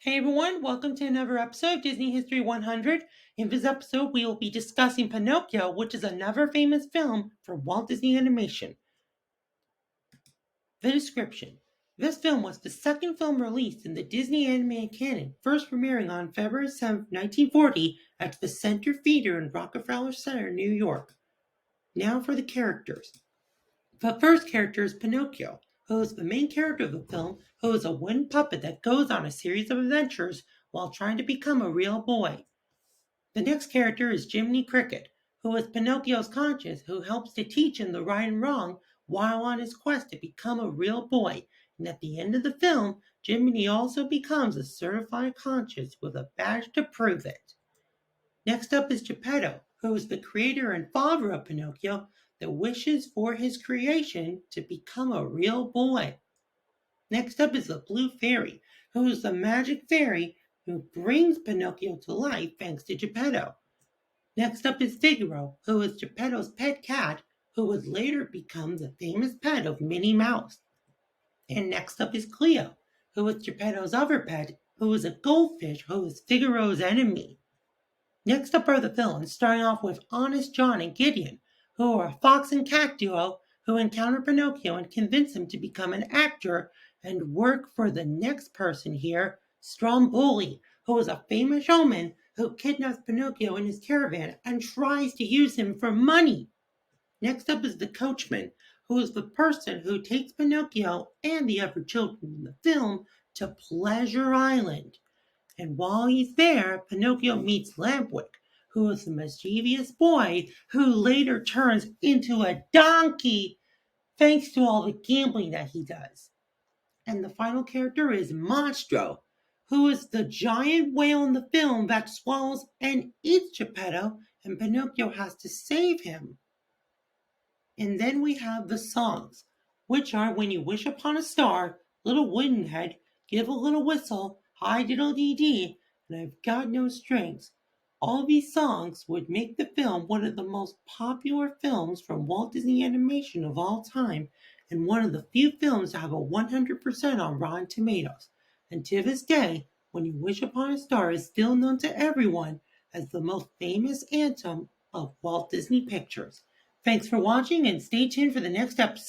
Hey everyone, welcome to another episode of Disney History 100. In this episode, we will be discussing Pinocchio, which is another famous film from Walt Disney Animation. The description. This film was the second film released in the Disney animated canon, first premiering on February 7, 1940 at the Center Theater in Rockefeller Center, New York. Now for the characters. The first character is Pinocchio, who is the main character of the film, who is a wooden puppet that goes on a series of adventures while trying to become a real boy. The next character is Jiminy Cricket, who is Pinocchio's conscience who helps to teach him the right and wrong while on his quest to become a real boy. And at the end of the film, Jiminy also becomes a certified conscience with a badge to prove it. Next up is Geppetto, who is the creator and father of Pinocchio that wishes for his creation to become a real boy. Next up is the Blue Fairy, who is the magic fairy who brings Pinocchio to life thanks to Geppetto. Next up is Figaro, who is Geppetto's pet cat, who would later become the famous pet of Minnie Mouse. And next up is Cleo, who is Geppetto's other pet, who is a goldfish who is Figaro's enemy. Next up are the villains, starting off with Honest John and Gideon, who are a fox and cat duo who encounter Pinocchio and convince him to become an actor and work for the next person here, Stromboli, who is a famous showman who kidnaps Pinocchio in his caravan and tries to use him for money. Next up is the coachman, who is the person who takes Pinocchio and the other children in the film to Pleasure Island. And while he's there, Pinocchio meets Lampwick, who is a mischievous boy who later turns into a donkey thanks to all the gambling that he does. And the final character is Monstro, who is the giant whale in the film that swallows and eats Geppetto, and Pinocchio has to save him. And then we have the songs, which are When You Wish Upon a Star, Little Wooden Head, Give a Little Whistle, Hi Diddle Dee Dee, and I've Got No Strings. All these songs would make the film one of the most popular films from Walt Disney Animation of all time, and one of the few films to have a 100% on Rotten Tomatoes. And to this day, When You Wish Upon a Star is still known to everyone as the most famous anthem of Walt Disney Pictures. Thanks for watching and stay tuned for the next episode.